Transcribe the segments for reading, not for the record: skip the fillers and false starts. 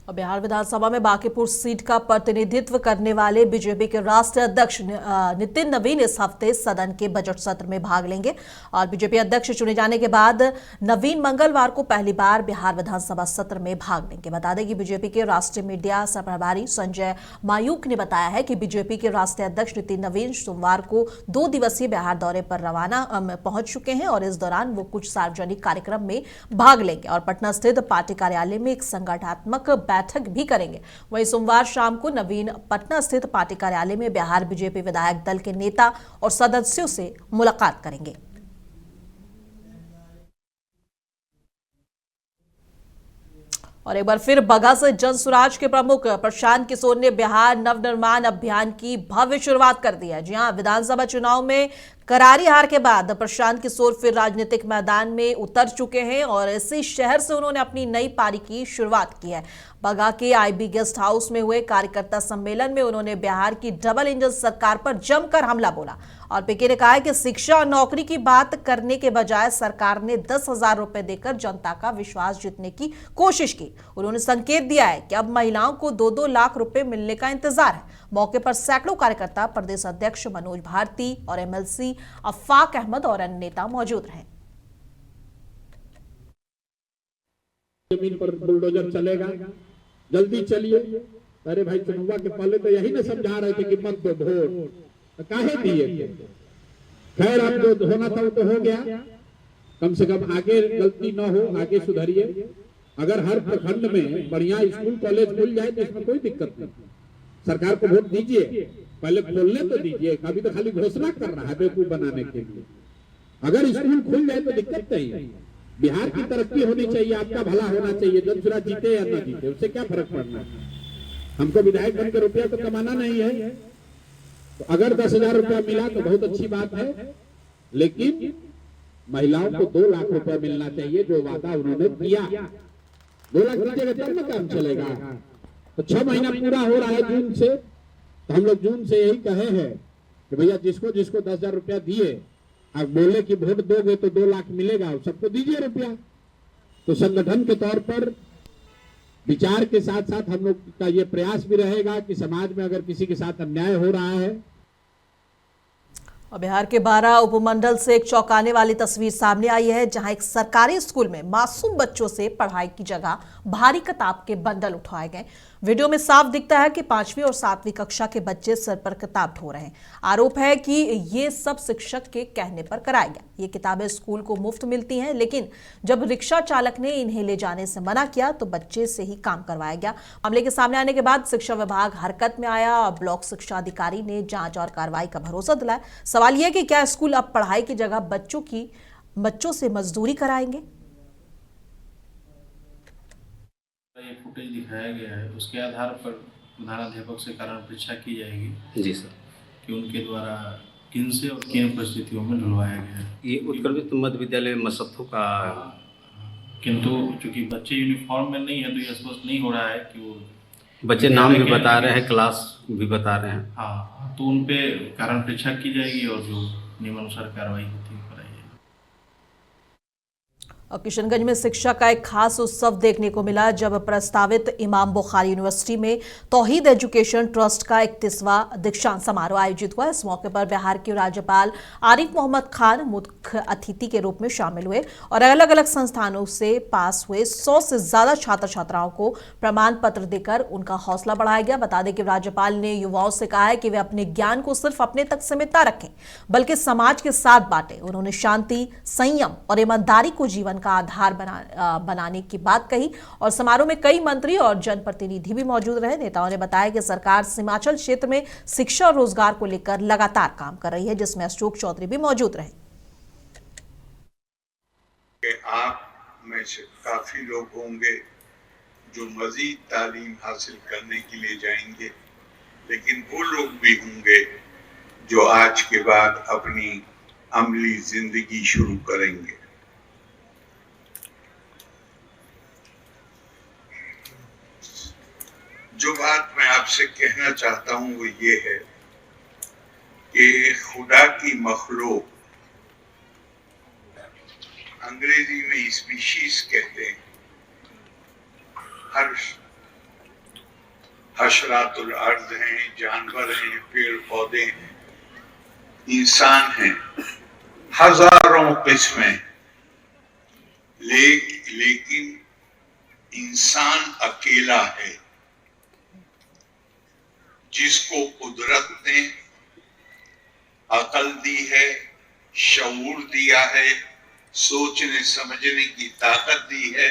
और बिहार विधानसभा में बांकीपुर सीट का प्रतिनिधित्व करने वाले बीजेपी के राष्ट्रीय अध्यक्ष नितिन नवीन इस हफ्ते सदन के बजट सत्र में भाग लेंगे और बीजेपी अध्यक्ष चुने जाने के बाद नवीन मंगलवार को पहली बार बिहार विधानसभा सत्र में भाग लेंगे। बता दें कि बीजेपी के राष्ट्रीय मीडिया सह प्रभारी संजय मायूख ने बताया है कि बीजेपी के राष्ट्रीय अध्यक्ष नितिन नवीन सोमवार को 2 दिवसीय बिहार दौरे पर रवाना पहुंच चुके हैं और इस दौरान वो कुछ सार्वजनिक कार्यक्रम में भाग लेंगे और पटना स्थित पार्टी कार्यालय में एक संगठनात्मक बैठक भी करेंगे। वहीं सोमवार शाम को नवीन पटना स्थित पार्टी कार्यालय में बिहार बीजेपी विधायक दल के नेता और सदस्यों से मुलाकात करेंगे। और एक बार फिर बगहा से जनसुराज के प्रमुख प्रशांत किशोर ने बिहार नवनिर्माण अभियान की भव्य शुरुआत कर दी है। जी हां, विधानसभा चुनाव में करारी हार के बाद प्रशांत किशोर फिर राजनीतिक मैदान में उतर चुके हैं और इसी शहर से उन्होंने अपनी नई पारी की शुरुआत की है। बगहा के आईबी गेस्ट हाउस में हुए कार्यकर्ता सम्मेलन में उन्होंने बिहार की डबल इंजन सरकार पर जमकर हमला बोला और पीके ने कहा है कि शिक्षा और नौकरी की बात करने के बजाय सरकार ने 10,000 रुपए देकर जनता का विश्वास जीतने की कोशिश की। उन्होंने संकेत दिया है कि अब महिलाओं को 2-2 लाख रुपए मिलने का इंतजार है। मौके पर सैकड़ों कार्यकर्ता, प्रदेश अध्यक्ष मनोज भारती और एमएलसी अफाक अहमद और अन्य नेता मौजूद रहे। जमीन पर बुलडोजर चलेगा, जल्दी चलिए। अरे भाई, चुनाव के पहले तो यही ना समझा रहे थे कि मत दो वोट, तो काहे दिए? खैर, अब जो होना था वो तो हो गया। कम से कम आगे गलती ना हो, आगे सुधरिए। अगर हर प्रखंड में बढ़िया स्कूल कॉलेज खुल जाए तो इसमें कोई दिक्कत नहीं। सरकार को वोट दीजिए, पहले खोलने तो दीजिए। अभी तो खाली घोषणा कर रहा है बेवकूफ बनाने के लिए। अगर स्कूल खुल जाए तो दिक्कत नहीं है। बिहार की तरक्की होनी चाहिए, आपका भला होना चाहिए। जनसुराज जीते या ना जीते, उससे क्या फर्क पड़ना है। हमको विधायक बन के रुपया तो कमाना नहीं है। तो अगर 10,000 रुपया मिला तो बहुत अच्छी बात है, लेकिन महिलाओं को 2 लाख रुपया मिलना चाहिए, जो वादा उन्होंने किया। 2 लाख दीजिएगा तब ना काम चलेगा। तो 6 महीना पूरा हो रहा है जून से, तो हम लोग जून से यही कहे हैं कि भैया जिसको 10,000 रुपया दिए, आप बोले कि वोट दोगे तो 2 लाख मिलेगा, सबको दीजिए रुपया। तो संगठन के तौर पर विचार के साथ साथ हम लोग का ये प्रयास भी रहेगा कि समाज में अगर किसी के साथ अन्याय हो रहा है। और बिहार के 12 उपमंडल से एक चौंकाने वाली तस्वीर सामने आई है, जहां एक सरकारी स्कूल में मासूम बच्चों से पढ़ाई की जगह भारी किताब के बंडल उठाए गए। वीडियो में साफ दिखता है कि 5वीं और 7वीं कक्षा के बच्चे सर पर किताब ढो रहे हैं। आरोप है कि ये सब शिक्षक के कहने पर कराया गया। ये किताबें स्कूल को मुफ्त मिलती हैं, लेकिन जब रिक्शा चालक ने इन्हें ले जाने से मना किया तो बच्चे से ही काम करवाया गया। मामले के सामने आने के बाद शिक्षा विभाग हरकत में आया और ब्लॉक शिक्षा अधिकारी ने जांच और कार्रवाई का भरोसा दिलाया। सवाल यह कि क्या स्कूल अब पढ़ाई की जगह बच्चों से मजदूरी कराएंगे? ये फुटेज दिखाया गया है, उसके आधार पर प्रधानाध्यापक से कारण परीक्षा की जाएगी। जी सर, कि उनके द्वारा किन से और किन परिस्थितियों में ढुलवाया गया है। ये उत्कृष्ट मध्य विद्यालय मसत्थु का, किंतु चूंकि बच्चे यूनिफॉर्म में नहीं है तो ये स्पष्ट नहीं हो रहा है कि वो बच्चे नाम भी बता रहे हैं, क्लास भी बता रहे हैं। हाँ, तो उन पे कारण परीक्षा की जाएगी और जो नियमानुसार कार्रवाई होती है कराई जाएगी। और किशनगंज में शिक्षा का एक खास उत्सव देखने को मिला, जब प्रस्तावित इमाम बुखारी यूनिवर्सिटी में तौहीद एजुकेशन ट्रस्ट का 31वां दीक्षांत समारोह आयोजित हुआ। इस मौके पर बिहार के राज्यपाल आरिफ मोहम्मद खान मुख्य अतिथि के रूप में शामिल हुए और अलग अलग संस्थानों से पास हुए 100 से ज्यादा छात्र छात्राओं को प्रमाण पत्र देकर उनका हौसला बढ़ाया गया। बता दें कि राज्यपाल ने युवाओं से कहा है कि वे अपने ज्ञान को सिर्फ अपने तक सीमित न रखें, बल्कि समाज के साथ बांटें। उन्होंने शांति, संयम और ईमानदारी को जीवन का आधार बनाने की बात कही और समारोह में कई मंत्री और जनप्रतिनिधि भी मौजूद रहे। नेताओं ने बताया कि सरकार सीमांचल क्षेत्र में शिक्षा और रोजगार को लेकर लगातार काम कर रही है, जिसमें अशोक चौधरी भी मौजूद रहे। आप में से काफी लोग होंगे जो मजीद तालीम हासिल करने के लिए जाएंगे, लेकिन वो लोग भी होंगे जो आज के बाद अपनी अमली जिंदगी शुरू करेंगे। जो बात मैं आपसे कहना चाहता हूं वो ये है कि खुदा की मखलूक, अंग्रेजी में स्पीशीज कहते हैं, हर हशरातुल अर्द हैं, जानवर हैं, पेड़ पौधे हैं, इंसान हैं, हजारों किस्में, लेकिन इंसान अकेला है जिसको कुदरत ने अकल दी है, शऊर दिया है, सोचने समझने की ताकत दी है।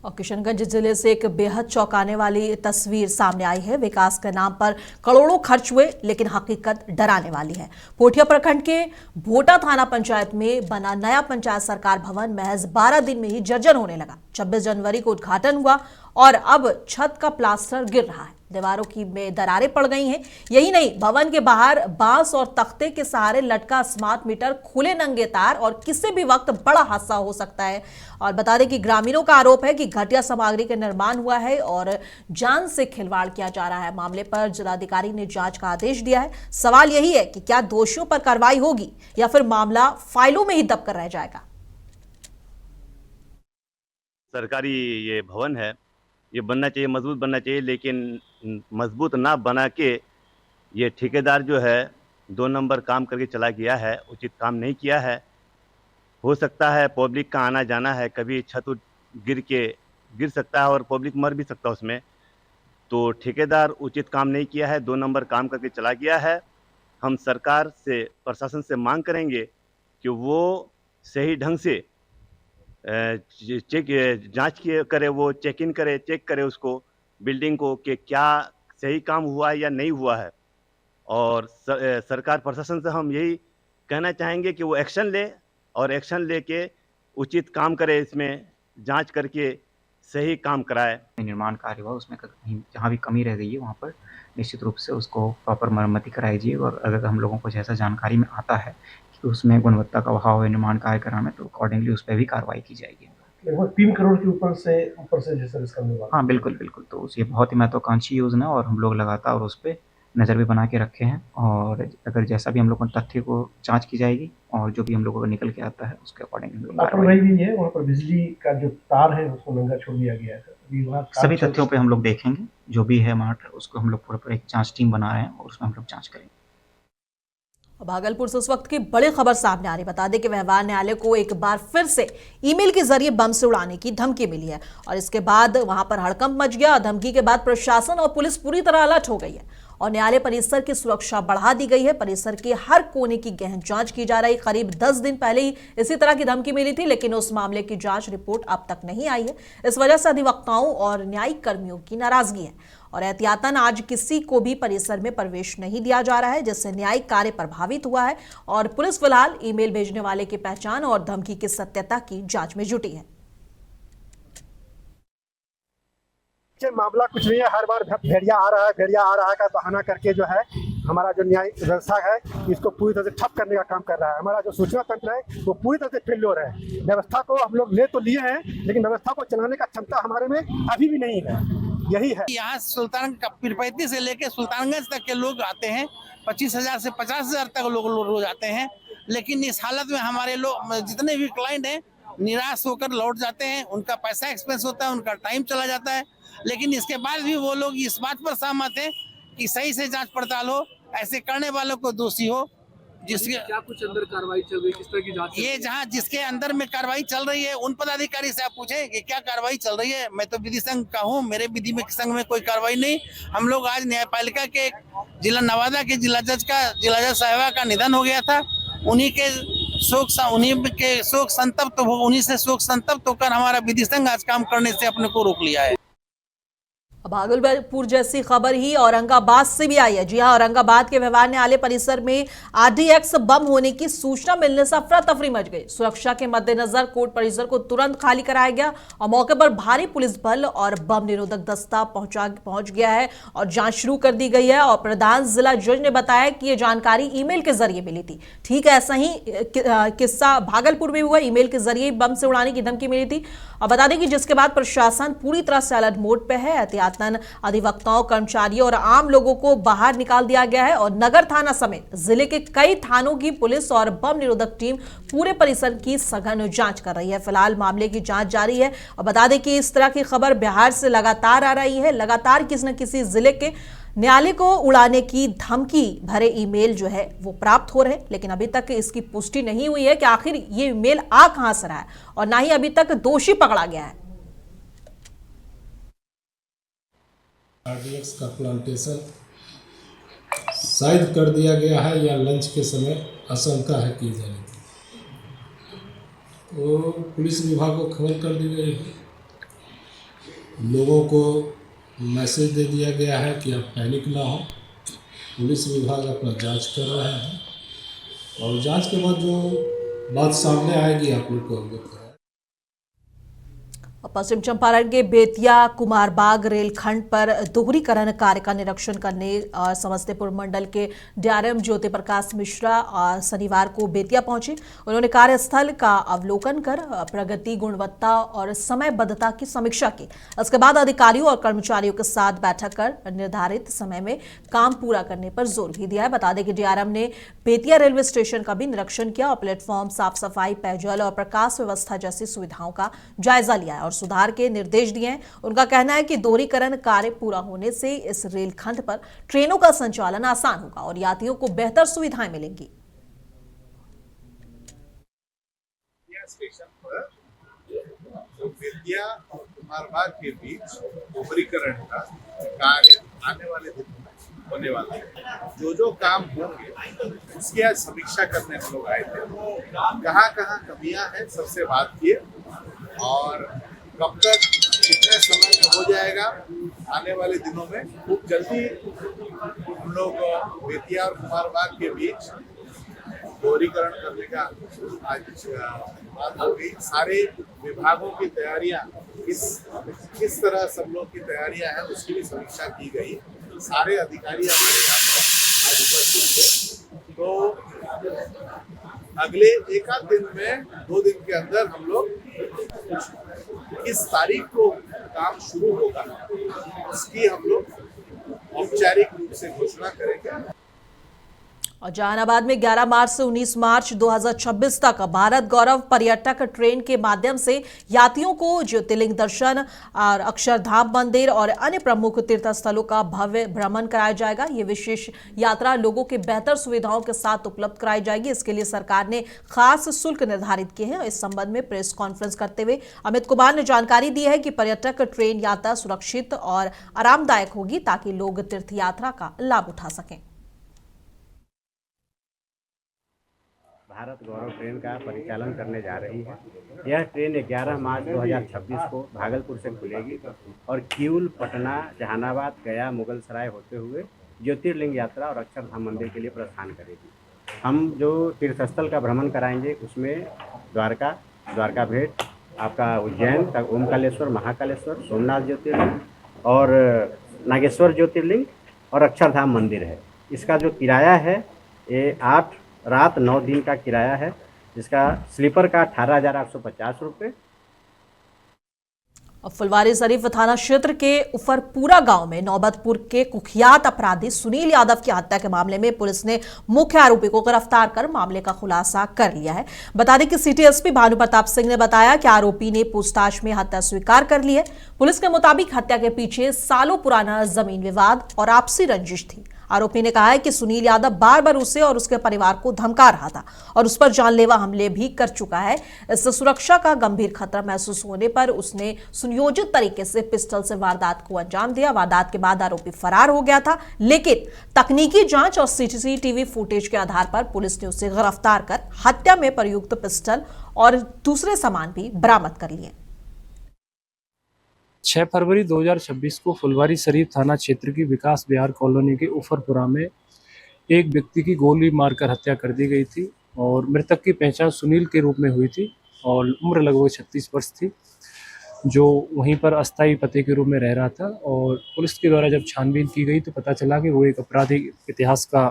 और किशनगंज जिले से एक बेहद चौंकाने वाली तस्वीर सामने आई है। विकास के नाम पर करोड़ों खर्च हुए, लेकिन हकीकत डराने वाली है। पोठिया प्रखंड के भोटा थाना पंचायत में बना नया पंचायत सरकार भवन महज 12 दिन में ही जर्जर होने लगा। 26 जनवरी को उद्घाटन हुआ और अब छत का प्लास्टर गिर रहा है, दीवारों की में दरारें पड़ गई हैं। यही नहीं, भवन के बाहर बांस और तख्ते के सहारे लटका स्मार्ट मीटर, खुले नंगे तार और किसी भी वक्त बड़ा हादसा हो सकता है। और बता दें कि ग्रामीणों का आरोप है कि घटिया सामग्री का निर्माण हुआ है और जान से खिलवाड़ किया जा रहा है। मामले पर जिलाधिकारी ने जांच का आदेश दिया है। सवाल यही है कि क्या दोषियों पर कार्रवाई होगी या फिर मामला फाइलों में ही दब कर रह जाएगा। सरकारी ये भवन है, ये बनना चाहिए, मजबूत बनना चाहिए, लेकिन मजबूत ना बना के ये ठेकेदार जो है 2 नंबर काम करके चला गया है, उचित काम नहीं किया है। हो सकता है पब्लिक का आना जाना है, कभी छत गिर सकता है और पब्लिक मर भी सकता है उसमें। तो ठेकेदार उचित काम नहीं किया है, 2 नंबर काम करके चला गया है। हम सरकार से, प्रशासन से मांग करेंगे कि वो सही ढंग से जांच करे, वो चेक इन करे, चेक करे उसको, बिल्डिंग को, कि क्या सही काम हुआ है या नहीं हुआ है। और सरकार प्रशासन से हम यही कहना चाहेंगे कि वो एक्शन ले और एक्शन लेके उचित काम करे, इसमें जांच करके सही काम कराए। निर्माण कार्य हुआ उसमें कहीं जहाँ भी कमी रह गई है वहाँ पर निश्चित रूप से उसको प्रॉपर मरम्मति कराइए। और अगर हम लोगों को जैसा जानकारी में आता है कि उसमें गुणवत्ता का अभाव है निर्माण कार्य कराने में, तो अकॉर्डिंगली उस पर भी कार्रवाई की जाएगी। लगभग 3 करोड़ के ऊपर से जैसे इसका निर्माण। हाँ बिल्कुल। तो ये बहुत ही महत्वाकांक्षी योजना है और हम लोग लगातार उस पर नज़र भी बना के रखे हैं। और अगर जैसा भी हम लोगों तथ्य को जांच की जाएगी और जो भी हम लोगों को निकल के आता है उसके अकॉर्डिंग लापरवाही भी है। वहाँ पर बिजली का जो तार है उसको नंगा छोड़ दिया गया है। सभी तथ्यों पे हम लोग देखेंगे, जो भी है मैटर उसको हम लोग पूरा एक जांच टीम बना रहे हैं और उसमें हम लोग जांच करेंगे। भागलपुर से उस वक्त की बड़ी खबर सामने आ रही। बता दें कि व्यवहार न्यायालय को एक बार फिर से ईमेल के जरिए बम से उड़ाने की धमकी मिली है और इसके बाद वहां पर हड़कंप मच गया। धमकी के बाद प्रशासन और पुलिस पूरी तरह अलर्ट हो गई है और न्यायालय परिसर की सुरक्षा बढ़ा दी गई है। परिसर के हर कोने की गहन जांच की जा रही। करीब 10 दिन पहले ही इसी तरह की धमकी मिली थी, लेकिन उस मामले की जांच रिपोर्ट अब तक नहीं आई है। इस वजह से अधिवक्ताओं और न्यायिक कर्मियों की नाराजगी है और एहतियातन आज किसी को भी परिसर में प्रवेश नहीं दिया जा रहा है, जिससे न्यायिक कार्य प्रभावित हुआ है और पुलिस फिलहाल ईमेल भेजने वाले की पहचान और धमकी की सत्यता की जांच में जुटी है। मामला कुछ नहीं है, हर बार भेड़िया आ रहा है का बहाना करके जो है हमारा जो न्याय व्यवस्था है इसको पूरी तरह से ठप करने का काम कर रहा है। हमारा जो सूचना तंत्र है वो पूरी तरह से फेल्योर है। व्यवस्था को हम लोग ले तो लिए हैं, लेकिन व्यवस्था को चलाने का क्षमता हमारे में अभी भी नहीं है। यही है। यहाँ सुल्तान पीरपैती से लेके सुल्तानगंज तक के लोग आते हैं, 25,000 से 50,000 तक लोग रोज आते हैं। लेकिन इस हालत में हमारे लोग जितने भी क्लाइंट हैं निराश होकर लौट जाते हैं। उनका पैसा एक्सपेंस होता है, उनका टाइम चला जाता है। लेकिन इसके बाद भी वो लोग इस बात पर सहमत हैं कि सही से जांच पड़ताल हो, ऐसे करने वालों को दोषी हो। जिसके क्या कुछ अंदर कार्रवाई चल रही है, किस तरह की जांच? ये जहाँ जिसके अंदर में कार्रवाई चल रही है उन पदाधिकारी से आप पूछें कि क्या कार्रवाई चल रही है। मैं तो विधि संघ का हूँ, मेरे विधि में संघ में कोई कार्रवाई नहीं। हम लोग आज न्यायपालिका के जिला नवादा के जिला जज साहिबा का निधन हो गया था, उन्हीं के शोक संतप्त होकर हमारा विधि संघ आज काम करने से अपने को रोक लिया है। भागलपुर जैसी खबर ही औरंगाबाद से भी आई है। जी हां, औरंगाबाद के व्यवहार न्यायालय परिसर में RDX बम होने की सूचना मिलने से अफरा तफरी मच गई। सुरक्षा के मद्देनजर कोर्ट परिसर को तुरंत खाली कराया गया और मौके पर भारी पुलिस बल और बम निरोधक दस्ता पहुंच गया है और जांच शुरू कर दी गई है। और प्रधान जिला जज ने बताया कि यह जानकारी ईमेल के जरिए मिली थी। ठीक है, ऐसा ही किस्सा भागलपुर में हुआ। ईमेल के जरिए बम से उड़ाने की धमकी मिली थी और बता दें कि जिसके बाद प्रशासन पूरी तरह से अलर्ट मोड पे है। एहतियात पुरातन अधिवक्ताओं, कर्मचारियों और आम लोगों को बाहर निकाल दिया गया है और नगर थाना समेत जिले के कई थानों की पुलिस और बम निरोधक टीम पूरे परिसर की सघन जांच कर रही है। फिलहाल मामले की जांच जारी है और बता दें कि इस तरह की खबर बिहार से लगातार आ रही है। लगातार किसी न किसी जिले के न्यायालय को उड़ाने की धमकी भरे ईमेल जो है वो प्राप्त हो रहे हैं, लेकिन अभी तक इसकी पुष्टि नहीं हुई है कि आखिर ये ईमेल आ कहां से रहा है और ना ही अभी तक दोषी पकड़ा गया है। आरडीएक्स का प्लांटेशन शायद कर दिया गया है या लंच के समय आशंका है की जाने की, तो पुलिस विभाग को खबर कर दी गई है। लोगों को मैसेज दे दिया गया है कि आप पैनिक ना हो। पुलिस विभाग अपना जांच कर रहे हैं और जांच के बाद जो बात सामने आएगी आप लोग को अवगत कराएंगे। पश्चिम चंपारण के बेतिया कुमारबाग रेलखंड पर दोहरीकरण कार्य का निरीक्षण करने और समस्तीपुर मंडल के डीआरएम ज्योति प्रकाश मिश्रा शनिवार को बेतिया पहुंचे। उन्होंने कार्यस्थल का अवलोकन कर प्रगति, गुणवत्ता और समयबद्धता की समीक्षा की। इसके बाद अधिकारियों और कर्मचारियों के साथ बैठक कर निर्धारित समय में काम पूरा करने पर जोर भी दिया है। बता दें कि डीआरएम ने बेतिया रेलवे स्टेशन का भी निरीक्षण किया और प्लेटफॉर्म, साफ सफाई, पेयजल और प्रकाश व्यवस्था जैसी सुविधाओं का जायजा लिया है और सुधार के निर्देश दिए हैं। उनका कहना है कि दोहरीकरण कार्य पूरा होने से इस रेलखंड पर ट्रेनों का संचालन आसान होगा और यात्रियों को बेहतर सुविधाएं मिलेंगी। स्टेशन पर बेतिया और कुमारबाग के बीच दोहरीकरण का कार्य आने वाले दिनों में होने वाला है। जो काम होंगे उसकी आज समीक्षा करने हम लोग आए थे। कहाँ कमियां हैं सबसे बात किए और कब तक कितने समय में हो जाएगा आने वाले दिनों में। खूब जल्दी हम लोग बेतिया और कुमारबाग के बीच दोहरीकरण करने का आज बात हो गई। सारे विभागों की तैयारियां किस तरह सब लोग की तैयारियां हैं उसकी भी समीक्षा की गई। सारे अधिकारी हमारे यहाँ आज उपस्थित थे। तो अगले एक आध दिन में 2 दिन के अंदर हम लोग किस तारीख को काम शुरू होगा उसकी हम लोग औपचारिक रूप से घोषणा करेंगे। और जहानाबाद में 11 मार्च से 19 मार्च 2026 तक भारत गौरव पर्यटक ट्रेन के माध्यम से यात्रियों को ज्योतिर्लिंग दर्शन और अक्षरधाम मंदिर और अन्य प्रमुख तीर्थ स्थलों का भव्य भ्रमण कराया जाएगा। ये विशेष यात्रा लोगों के बेहतर सुविधाओं के साथ उपलब्ध कराई जाएगी। इसके लिए सरकार ने खास शुल्क निर्धारित किए हैं। इस संबंध में प्रेस कॉन्फ्रेंस करते हुए अमित कुमार ने जानकारी दी है कि पर्यटक ट्रेन यात्रा सुरक्षित और आरामदायक होगी ताकि लोग तीर्थ यात्रा का लाभ उठा सकें। भारत गौरव ट्रेन का परिचालन करने जा रही है। यह ट्रेन 11 मार्च 2026 को भागलपुर से खुलेगी और किऊल, पटना, जहानाबाद, गया, मुगलसराय होते हुए ज्योतिर्लिंग यात्रा और अक्षरधाम मंदिर के लिए प्रस्थान करेगी। हम जो तीर्थस्थल का भ्रमण कराएंगे उसमें द्वारका भेंट, आपका उज्जैन तक ओमकालेश्वर, महाकालेश्वर, सोमनाथ ज्योतिर्लिंग और नागेश्वर ज्योतिर्लिंग और अक्षरधाम मंदिर है। इसका जो किराया है ये 8 रात 9 दिन का किराया है, जिसका स्लीपर का 18,850 रुपये। फुलवारी शरीफ थाना क्षेत्र के उफरपुरा गांव में नौबतपुर के कुख्यात अपराधी सुनील यादव की हत्या के मामले में पुलिस ने मुख्य आरोपी को गिरफ्तार कर मामले का खुलासा कर लिया है। बता दें कि सिटी एसपी भानु प्रताप सिंह ने बताया कि आरोपी ने पूछताछ में हत्या स्वीकार कर ली है। पुलिस के मुताबिक हत्या के पीछे सालों पुराना जमीन विवाद और आपसी रंजिश थी। आरोपी ने कहा है कि सुनील यादव बार बार उसे और उसके परिवार को धमका रहा था और उस पर जानलेवा हमले भी कर चुका है। इससे सुरक्षा का गंभीर खतरा महसूस होने पर उसने सुनियोजित तरीके से पिस्टल से वारदात को अंजाम दिया। वारदात के बाद आरोपी फरार हो गया था, लेकिन तकनीकी जांच और सीसीटीवी फुटेज के आधार पर पुलिस ने उसे गिरफ्तार कर हत्या में प्रयुक्त पिस्टल और दूसरे सामान भी बरामद कर लिए। 6 फरवरी 2026 को फुलवारी शरीफ थाना क्षेत्र की विकास विहार कॉलोनी के उफरपुरा में एक व्यक्ति की गोली मारकर हत्या कर दी गई थी और मृतक की पहचान सुनील के रूप में हुई थी और उम्र लगभग 36 वर्ष थी, जो वहीं पर अस्थायी पते के रूप में रह रहा था। और पुलिस के द्वारा जब छानबीन की गई तो पता चला कि वो एक आपराधिक इतिहास का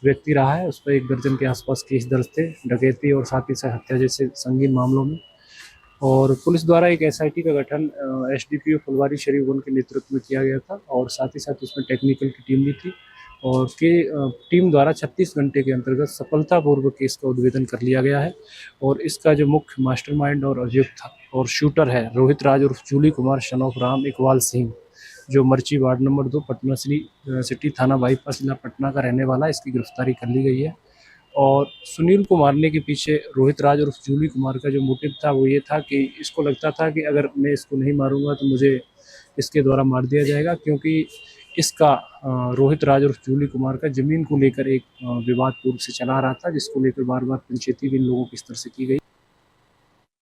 व्यक्ति रहा है। उस पर 1 दर्जन के आसपास केस दर्ज थे, डकैती और साथ ही साथ हत्या जैसे संगीन मामलों में। और पुलिस द्वारा एक SIT का गठन SDPO फुलवारी शरीफ उनके नेतृत्व में किया गया था और साथ ही साथ उसमें टेक्निकल की टीम भी थी और टीम द्वारा 36 घंटे के अंतर्गत सफलतापूर्वक केस का उद्भेदन कर लिया गया है। और इसका जो मुख्य मास्टरमाइंड और अभियुक्त और शूटर है रोहित राज उर्फ जूली कुमार सन ऑफ राम इकबाल सिंह, जो मर्ची वार्ड नंबर 2 पटना सिटी थाना बाईपास जिला पटना का रहने वाला है, इसकी गिरफ्तारी कर ली गई है। और सुनील को मारने के पीछे रोहित राज और जूली कुमार का जो मोटिव था वो ये था कि इसको लगता था कि अगर मैं इसको नहीं मारूंगा तो मुझे इसके द्वारा मार दिया जाएगा, क्योंकि इसका रोहित राज और जूली कुमार का ज़मीन को लेकर एक विवाद पूर्व से चला रहा था, जिसको लेकर बार बार पंचायती भी इन लोगों की स्तर से की गई।